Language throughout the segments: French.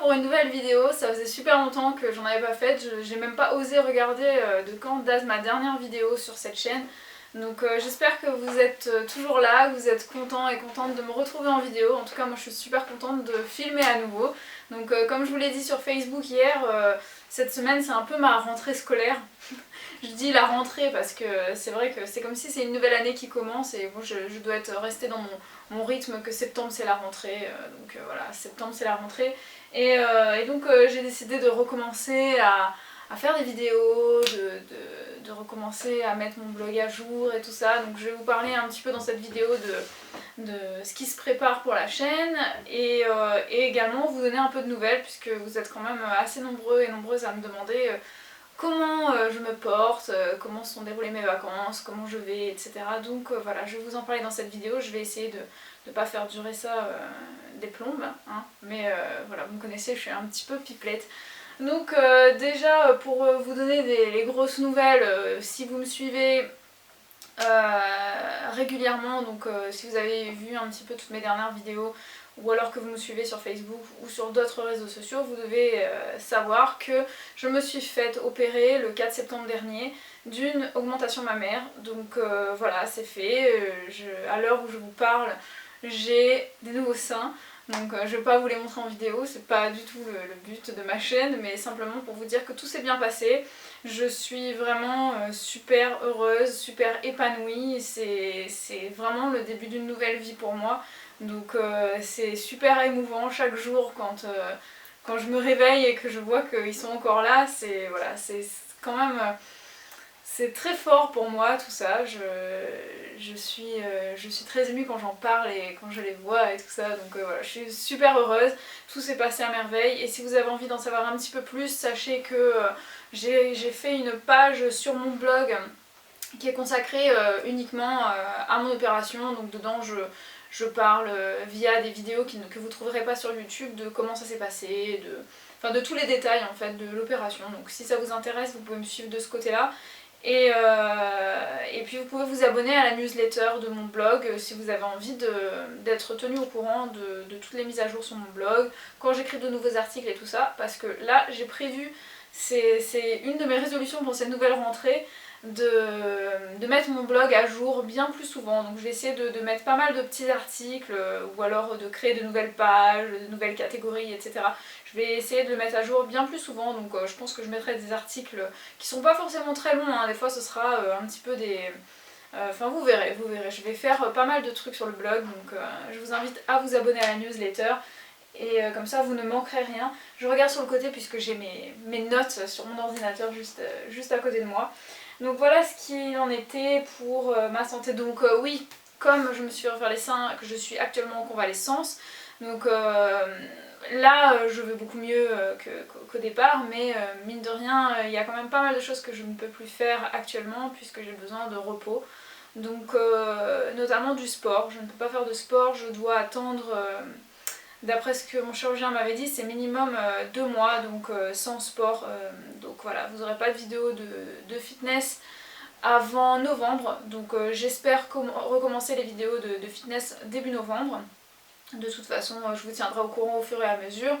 pour une nouvelle vidéo, ça faisait super longtemps que j'en avais pas faite, j'ai même pas osé regarder de quand date ma dernière vidéo sur cette chaîne. Donc j'espère que vous êtes toujours là, que vous êtes contents et contentes de me retrouver en vidéo. En tout cas moi je suis super contente de filmer à nouveau. Donc comme je vous l'ai dit sur Facebook hier, cette semaine c'est un peu ma rentrée scolaire. Je dis la rentrée parce que c'est vrai que c'est comme si c'est une nouvelle année qui commence et bon, je dois être restée dans mon rythme que septembre c'est la rentrée. Donc voilà, septembre c'est la rentrée. Et donc j'ai décidé de recommencer à faire des vidéos, de recommencer à mettre mon blog à jour et tout ça. Donc je vais vous parler un petit peu dans cette vidéo de ce qui se prépare pour la chaîne et également vous donner un peu de nouvelles puisque vous êtes quand même assez nombreux et nombreuses à me demander comment je me porte, comment se sont déroulées mes vacances, comment je vais, etc. Donc voilà, je vais vous en parler dans cette vidéo, je vais essayer de ne pas faire durer ça des plombes, hein. Mais voilà, vous me connaissez, je suis un petit peu pipelette. Donc déjà pour vous donner les grosses nouvelles, si vous me suivez régulièrement, donc si vous avez vu un petit peu toutes mes dernières vidéos ou alors que vous me suivez sur Facebook ou sur d'autres réseaux sociaux, vous devez savoir que je me suis faite opérer le 4 septembre dernier d'une augmentation mammaire. Donc voilà, c'est fait. À l'heure où je vous parle, j'ai des nouveaux seins. Donc je vais pas vous les montrer en vidéo, c'est pas du tout le but de ma chaîne, mais simplement pour vous dire que tout s'est bien passé. Je suis vraiment super heureuse, super épanouie, c'est vraiment le début d'une nouvelle vie pour moi. Donc c'est super émouvant chaque jour quand je me réveille et que je vois qu'ils sont encore là, c'est voilà, c'est quand même c'est très fort pour moi tout ça. Je suis très émue quand j'en parle et quand je les vois et tout ça. Donc voilà, je suis super heureuse. Tout s'est passé à merveille. Et si vous avez envie d'en savoir un petit peu plus, sachez que j'ai fait une page sur mon blog qui est consacrée uniquement à mon opération. Donc dedans je parle via des vidéos que vous ne trouverez pas sur YouTube de comment ça s'est passé, enfin de tous les détails en fait de l'opération. Donc si ça vous intéresse, vous pouvez me suivre de ce côté-là. Et puis vous pouvez vous abonner à la newsletter de mon blog si vous avez envie d'être tenu au courant de toutes les mises à jour sur mon blog, quand j'écris de nouveaux articles et tout ça, parce que là j'ai prévu, c'est une de mes résolutions pour cette nouvelle rentrée, de mettre mon blog à jour bien plus souvent. Donc je vais essayer de mettre pas mal de petits articles ou alors de créer de nouvelles pages, de nouvelles catégories, etc. Je vais essayer de le mettre à jour bien plus souvent, donc je pense que je mettrai des articles qui sont pas forcément très longs, hein. Des fois ce sera un petit peu des... Enfin vous verrez, je vais faire pas mal de trucs sur le blog, donc je vous invite à vous abonner à la newsletter. Et comme ça vous ne manquerez rien. Je regarde sur le côté puisque j'ai mes notes sur mon ordinateur juste à côté de moi. Donc voilà ce qu'il en était pour ma santé. Donc oui, comme je me suis refaire les seins, que je suis actuellement en convalescence, donc là je vais beaucoup mieux qu'au départ, mais mine de rien, il y a quand même pas mal de choses que je ne peux plus faire actuellement puisque j'ai besoin de repos. Donc notamment du sport, je ne peux pas faire de sport, je dois attendre... D'après ce que mon chirurgien m'avait dit, c'est minimum 2 mois, donc sans sport. Donc voilà, vous n'aurez pas de vidéo de fitness avant novembre. Donc j'espère recommencer les vidéos de fitness début novembre. De toute façon, je vous tiendrai au courant au fur et à mesure.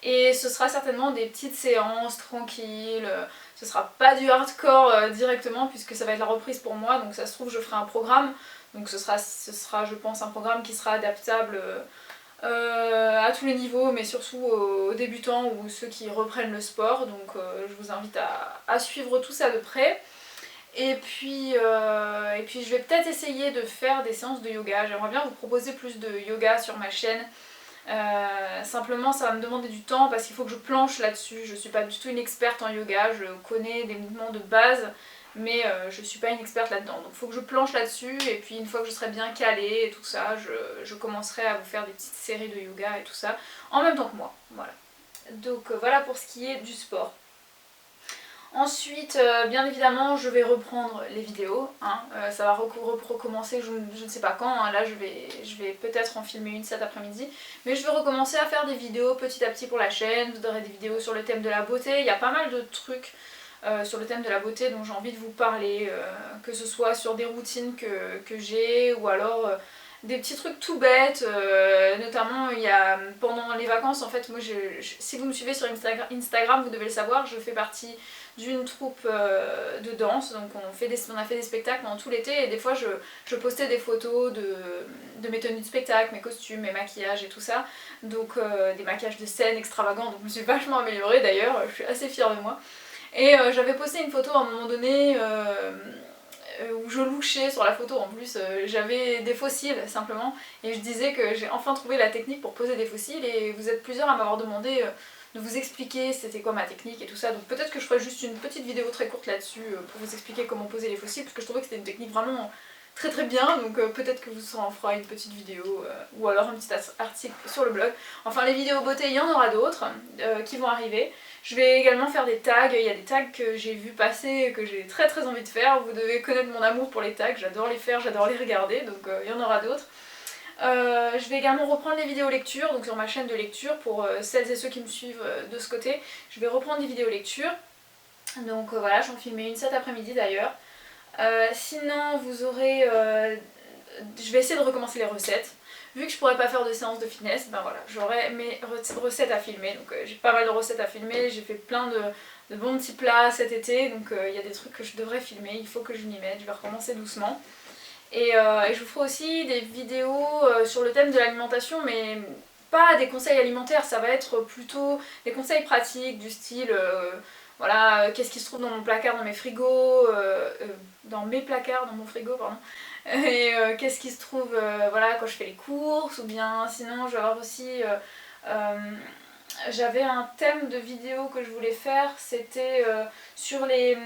Et ce sera certainement des petites séances tranquilles. Ce sera pas du hardcore directement puisque ça va être la reprise pour moi. Donc ça se trouve, je ferai un programme. Donc ce sera je pense, un programme qui sera adaptable à tous les niveaux, mais surtout aux débutants ou ceux qui reprennent le sport. Donc je vous invite à suivre tout ça de près. Et puis je vais peut-être essayer de faire des séances de yoga. J'aimerais bien vous proposer plus de yoga sur ma chaîne. Simplement ça va me demander du temps parce qu'il faut que je planche là-dessus. Je suis pas du tout une experte en yoga, je connais des mouvements de base, mais je suis pas une experte là-dedans. Donc il faut que je planche là-dessus et puis une fois que je serai bien calée et tout ça, je commencerai à vous faire des petites séries de yoga et tout ça en même temps que moi. Voilà. Donc voilà pour ce qui est du sport. Ensuite, bien évidemment, je vais reprendre les vidéos, hein. Ça va recommencer, je ne sais pas quand, hein. Là je vais peut-être en filmer une cet après-midi, mais je vais recommencer à faire des vidéos petit à petit pour la chaîne. Vous aurez des vidéos sur le thème de la beauté, il y a pas mal de trucs sur le thème de la beauté dont j'ai envie de vous parler, que ce soit sur des routines que j'ai ou alors des petits trucs tout bêtes, notamment il y a pendant les vacances en fait, moi si vous me suivez sur Instagram vous devez le savoir, je fais partie d'une troupe de danse, donc on a fait des spectacles pendant tout l'été et des fois je postais des photos de mes tenues de spectacle, mes costumes, mes maquillages et tout ça, donc des maquillages de scène extravagants, donc je me suis vachement améliorée d'ailleurs, je suis assez fière de moi. Et j'avais posté une photo à un moment donné où je louchais sur la photo, en plus j'avais des fossiles simplement, et je disais que j'ai enfin trouvé la technique pour poser des fossiles, et vous êtes plusieurs à m'avoir demandé de vous expliquer c'était quoi ma technique et tout ça, donc peut-être que je ferai juste une petite vidéo très courte là-dessus pour vous expliquer comment poser les fossiles, parce que je trouvais que c'était une technique vraiment très très bien, donc peut-être que vous en fera une petite vidéo ou alors un petit article sur le blog. Enfin les vidéos beauté il y en aura d'autres qui vont arriver. Je vais également faire des tags, il y a des tags que j'ai vu passer, que j'ai très très envie de faire, vous devez connaître mon amour pour les tags, j'adore les faire, j'adore les regarder, donc il y en aura d'autres. Je vais également reprendre les vidéos lecture, donc sur ma chaîne de lecture, pour celles et ceux qui me suivent de ce côté, je vais reprendre des vidéos lecture, donc voilà, j'en filmais une cet après-midi d'ailleurs. Sinon vous aurez... je vais essayer de recommencer les recettes. Vu que je pourrais pas faire de séance de fitness, ben voilà, j'aurai mes recettes à filmer. Donc j'ai pas mal de recettes à filmer, j'ai fait plein de bons petits plats cet été, donc il y a des trucs que je devrais filmer, il faut que je m'y mette, je vais recommencer doucement. Et je vous ferai aussi des vidéos sur le thème de l'alimentation, mais pas des conseils alimentaires, ça va être plutôt des conseils pratiques du style... voilà, qu'est-ce qui se trouve dans mon placard, dans mes frigos, dans mes placards, dans mon frigo, pardon. Et qu'est-ce qui se trouve voilà, quand je fais les courses, ou bien sinon je vais avoir aussi... j'avais un thème de vidéo que je voulais faire, c'était sur les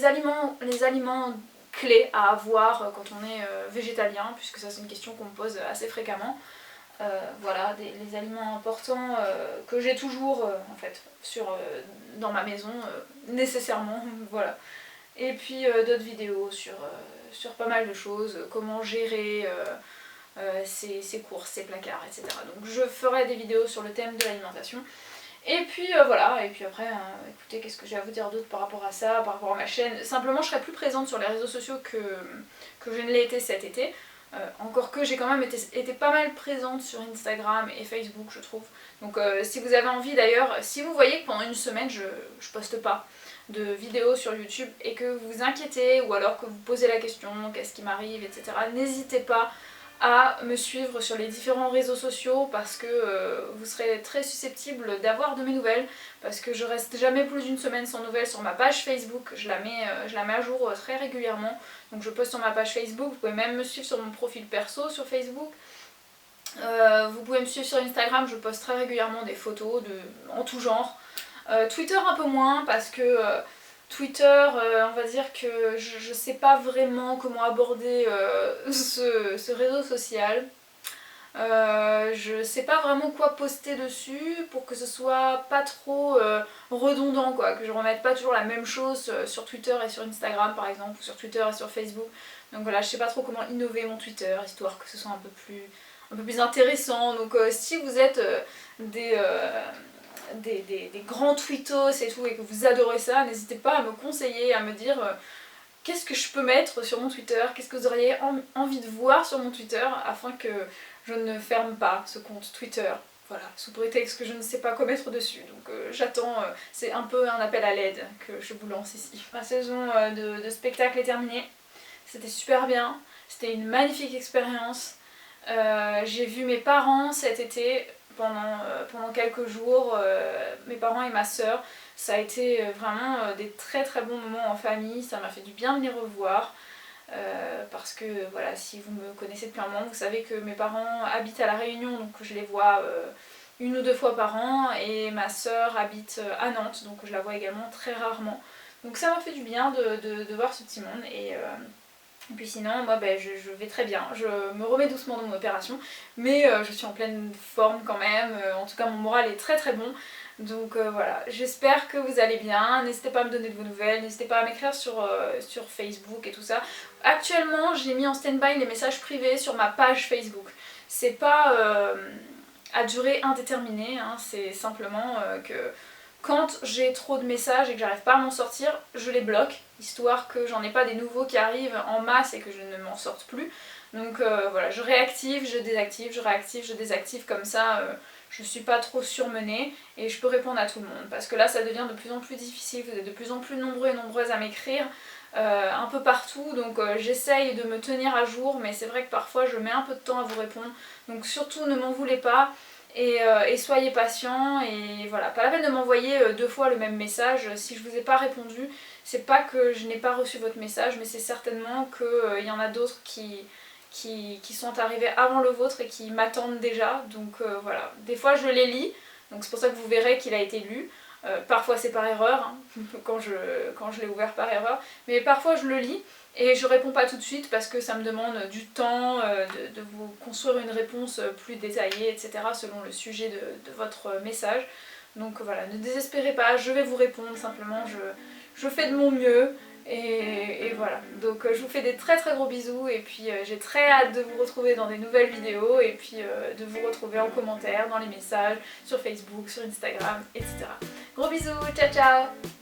aliments clés à avoir quand on est végétalien, puisque ça c'est une question qu'on me pose assez fréquemment. Voilà, les aliments importants que j'ai toujours en fait dans ma maison, nécessairement, voilà. Et puis d'autres vidéos sur pas mal de choses, comment gérer ses courses, ses placards, etc. Donc je ferai des vidéos sur le thème de l'alimentation. Et puis voilà, et puis après, écoutez, qu'est-ce que j'ai à vous dire d'autre par rapport à ça, par rapport à ma chaîne. Simplement, je serai plus présente sur les réseaux sociaux que je ne l'ai été cet été. Encore que j'ai quand même été pas mal présente sur Instagram et Facebook, je trouve. Donc si vous avez envie d'ailleurs, si vous voyez que pendant une semaine je poste pas de vidéos sur YouTube et que vous vous inquiétez, ou alors que vous posez la question qu'est-ce qui m'arrive, etc., n'hésitez pas à me suivre sur les différents réseaux sociaux, parce que vous serez très susceptible d'avoir de mes nouvelles, parce que je reste jamais plus d'une semaine sans nouvelles sur ma page Facebook, je la mets à jour très régulièrement, donc je poste sur ma page Facebook, vous pouvez même me suivre sur mon profil perso sur Facebook. Vous pouvez me suivre sur Instagram, je poste très régulièrement des photos en tout genre. Twitter un peu moins, parce que Twitter, on va dire que je sais pas vraiment comment aborder ce réseau social. Je sais pas vraiment quoi poster dessus pour que ce soit pas trop redondant, quoi, que je remette pas toujours la même chose sur Twitter et sur Instagram par exemple, ou sur Twitter et sur Facebook. Donc voilà, je sais pas trop comment innover mon Twitter, histoire que ce soit un peu plus intéressant. Donc si vous êtes des grands tweetos et tout, et que vous adorez ça, n'hésitez pas à me conseiller, à me dire qu'est-ce que je peux mettre sur mon Twitter, qu'est-ce que vous auriez envie de voir sur mon Twitter, afin que je ne ferme pas ce compte Twitter. Voilà, sous prétexte que je ne sais pas quoi mettre dessus. Donc j'attends, c'est un peu un appel à l'aide que je vous lance ici. Ma saison de spectacle est terminée, c'était super bien, c'était une magnifique expérience. J'ai vu mes parents cet été pendant quelques jours, mes parents et ma soeur. Ça a été vraiment des très très bons moments en famille, ça m'a fait du bien de les revoir. Parce que voilà, si vous me connaissez depuis un moment, vous savez que mes parents habitent à La Réunion, donc je les vois une ou deux fois par an, et ma soeur habite à Nantes, donc je la vois également très rarement. Donc ça m'a fait du bien de voir ce petit monde, et puis sinon, moi je vais très bien, je me remets doucement dans mon opération, mais je suis en pleine forme quand même, en tout cas mon moral est très très bon. Donc voilà, j'espère que vous allez bien, n'hésitez pas à me donner de vos nouvelles, n'hésitez pas à m'écrire sur Facebook et tout ça. Actuellement, j'ai mis en stand-by les messages privés sur ma page Facebook. C'est pas à durée indéterminée, hein, c'est simplement que quand j'ai trop de messages et que j'arrive pas à m'en sortir, je les bloque, histoire que j'en ai pas des nouveaux qui arrivent en masse et que je ne m'en sorte plus. Donc voilà, je réactive, je désactive, je réactive, je désactive, comme ça je suis pas trop surmenée et je peux répondre à tout le monde. Parce que là ça devient de plus en plus difficile, vous êtes de plus en plus nombreux et nombreuses à m'écrire. Un peu partout, donc j'essaye de me tenir à jour, mais c'est vrai que parfois je mets un peu de temps à vous répondre, donc surtout ne m'en voulez pas et soyez patients, et voilà, pas la peine de m'envoyer 2 fois le même message. Si je vous ai pas répondu, c'est pas que je n'ai pas reçu votre message, mais c'est certainement qu'il y en a d'autres qui sont arrivés avant le vôtre et qui m'attendent déjà, donc voilà, des fois je les lis, donc c'est pour ça que vous verrez qu'il a été lu. Parfois c'est par erreur, hein, quand je l'ai ouvert par erreur, mais parfois je le lis et je réponds pas tout de suite parce que ça me demande du temps de vous construire une réponse plus détaillée, etc. selon le sujet de votre message. Donc voilà, ne désespérez pas, je vais vous répondre, simplement je fais de mon mieux. Et voilà, donc je vous fais des très très gros bisous et puis j'ai très hâte de vous retrouver dans des nouvelles vidéos et puis de vous retrouver en commentaire, dans les messages, sur Facebook, sur Instagram, etc. Gros bisous, ciao ciao!